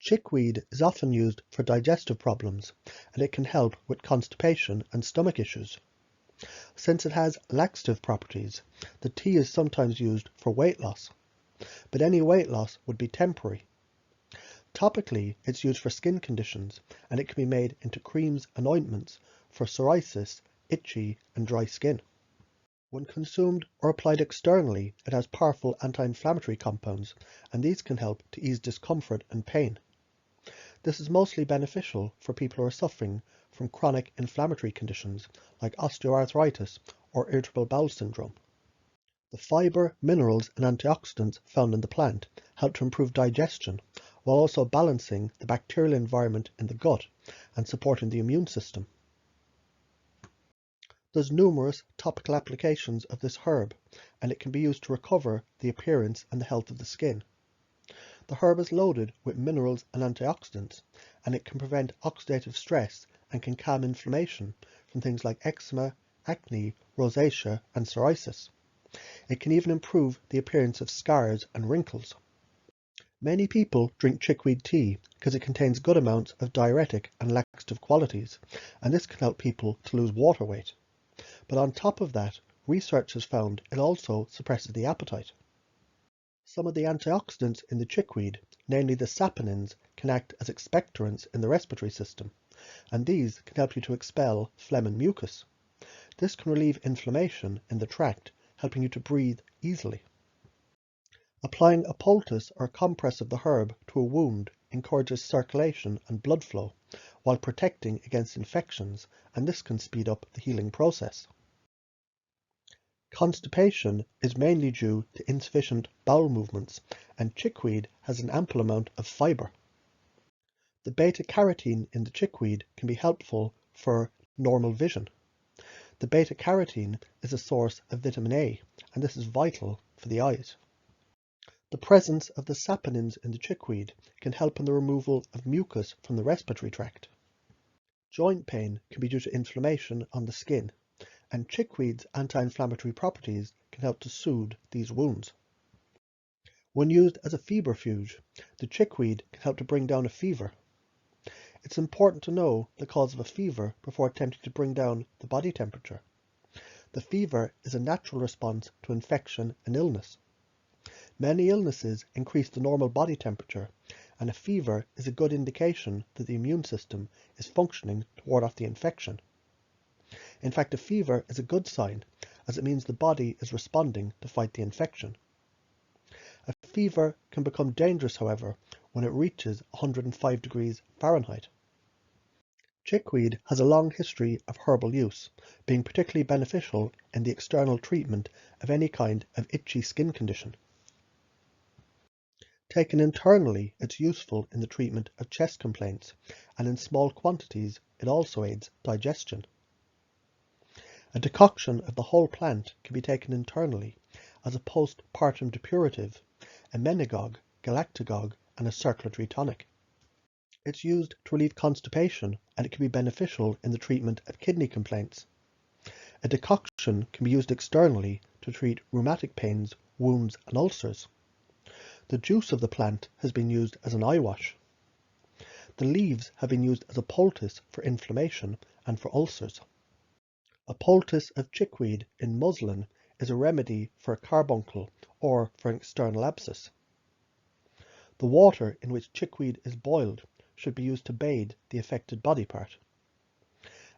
Chickweed is often used for digestive problems, and it can help with constipation and stomach issues. Since it has laxative properties, the tea is sometimes used for weight loss, but any weight loss would be temporary. Topically, it's used for skin conditions, and it can be made into creams and ointments for psoriasis, itchy, and dry skin. When consumed or applied externally, it has powerful anti-inflammatory compounds, and these can help to ease discomfort and pain. This is mostly beneficial for people who are suffering from chronic inflammatory conditions like osteoarthritis or irritable bowel syndrome. The fiber, minerals, and antioxidants found in the plant help to improve digestion, while also balancing the bacterial environment in the gut and supporting the immune system. There's numerous topical applications of this herb, and it can be used to recover the appearance and the health of the skin. The herb is loaded with minerals and antioxidants, and it can prevent oxidative stress and can calm inflammation from things like eczema, acne, rosacea, and psoriasis. It can even improve the appearance of scars and wrinkles. Many people drink chickweed tea because it contains good amounts of diuretic and laxative qualities, and this can help people to lose water weight. But on top of that, research has found it also suppresses the appetite. Some of the antioxidants in the chickweed, namely the saponins, can act as expectorants in the respiratory system, and these can help you to expel phlegm and mucus. This can relieve inflammation in the tract, helping you to breathe easily. Applying a poultice or a compress of the herb to a wound encourages circulation and blood flow, while protecting against infections, and this can speed up the healing process. Constipation is mainly due to insufficient bowel movements, and chickweed has an ample amount of fiber. The beta-carotene in the chickweed can be helpful for normal vision. The beta-carotene is a source of vitamin A, and this is vital for the eyes. The presence of the saponins in the chickweed can help in the removal of mucus from the respiratory tract. Joint pain can be due to inflammation on the skin, and chickweed's anti-inflammatory properties can help to soothe these wounds. When used as a febrifuge, the chickweed can help to bring down a fever. It's important to know the cause of a fever before attempting to bring down the body temperature. The fever is a natural response to infection and illness. Many illnesses increase the normal body temperature, and a fever is a good indication that the immune system is functioning to ward off the infection. In fact, a fever is a good sign, as it means the body is responding to fight the infection. A fever can become dangerous, however, when it reaches 105 degrees Fahrenheit. Chickweed has a long history of herbal use, being particularly beneficial in the external treatment of any kind of itchy skin condition. Taken internally, it's useful in the treatment of chest complaints, and in small quantities, it also aids digestion. A decoction of the whole plant can be taken internally as a postpartum depurative, a menagogue, galactagogue, and a circulatory tonic. It's used to relieve constipation, and it can be beneficial in the treatment of kidney complaints. A decoction can be used externally to treat rheumatic pains, wounds, and ulcers. The juice of the plant has been used as an eye wash. The leaves have been used as a poultice for inflammation and for ulcers. A poultice of chickweed in muslin is a remedy for a carbuncle or for an external abscess. The water in which chickweed is boiled should be used to bathe the affected body part.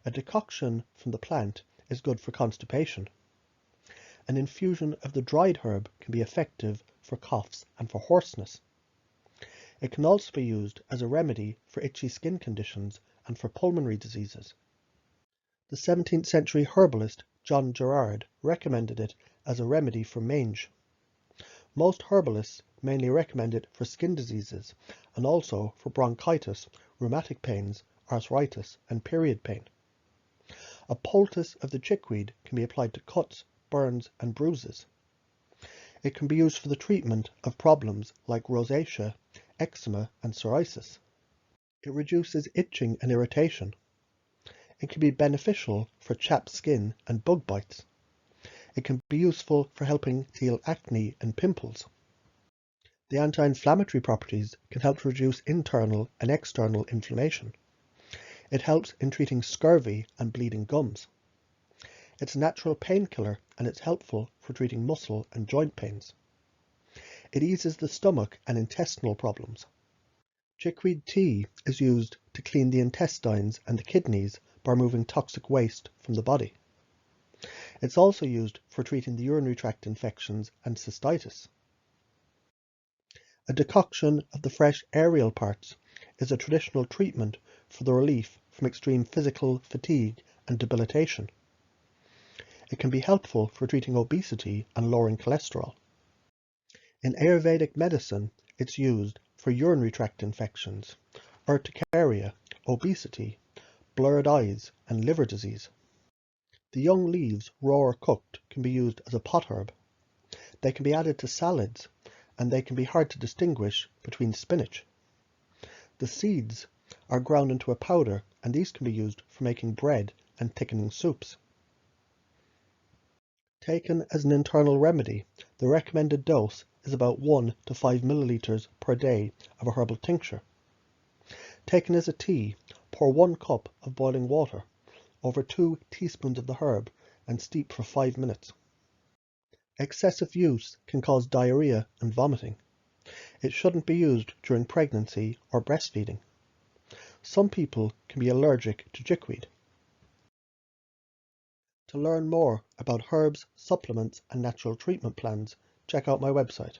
A decoction from the plant is good for constipation. An infusion of the dried herb can be effective for coughs and for hoarseness. It can also be used as a remedy for itchy skin conditions and for pulmonary diseases. The 17th century herbalist John Gerard recommended it as a remedy for mange. Most herbalists mainly recommend it for skin diseases and also for bronchitis, rheumatic pains, arthritis, and period pain. A poultice of the chickweed can be applied to cuts, burns, and bruises. It can be used for the treatment of problems like rosacea, eczema, and psoriasis. It reduces itching and irritation. It can be beneficial for chapped skin and bug bites. It can be useful for helping heal acne and pimples. The anti-inflammatory properties can help to reduce internal and external inflammation. It helps in treating scurvy and bleeding gums. It's a natural painkiller and it's helpful for treating muscle and joint pains. It eases the stomach and intestinal problems. Chickweed tea is used to clean the intestines and the kidneys by removing toxic waste from the body. It's also used for treating the urinary tract infections and cystitis. A decoction of the fresh aerial parts is a traditional treatment for the relief from extreme physical fatigue and debilitation. It can be helpful for treating obesity and lowering cholesterol. In Ayurvedic medicine, it's used for urinary tract infections, urticaria, obesity, blurred eyes, and liver disease. The young leaves, raw or cooked, can be used as a pot herb. They can be added to salads, and they can be hard to distinguish between spinach. The seeds are ground into a powder, and these can be used for making bread and thickening soups. Taken as an internal remedy, the recommended dose is about 1 to 5 milliliters per day of a herbal tincture. Taken as a tea, pour 1 cup of boiling water over 2 teaspoons of the herb and steep for 5 minutes. Excessive use can cause diarrhea and vomiting. It shouldn't be used during pregnancy or breastfeeding. Some people can be allergic to chickweed. To learn more about herbs, supplements, and natural treatment plans, check out my website.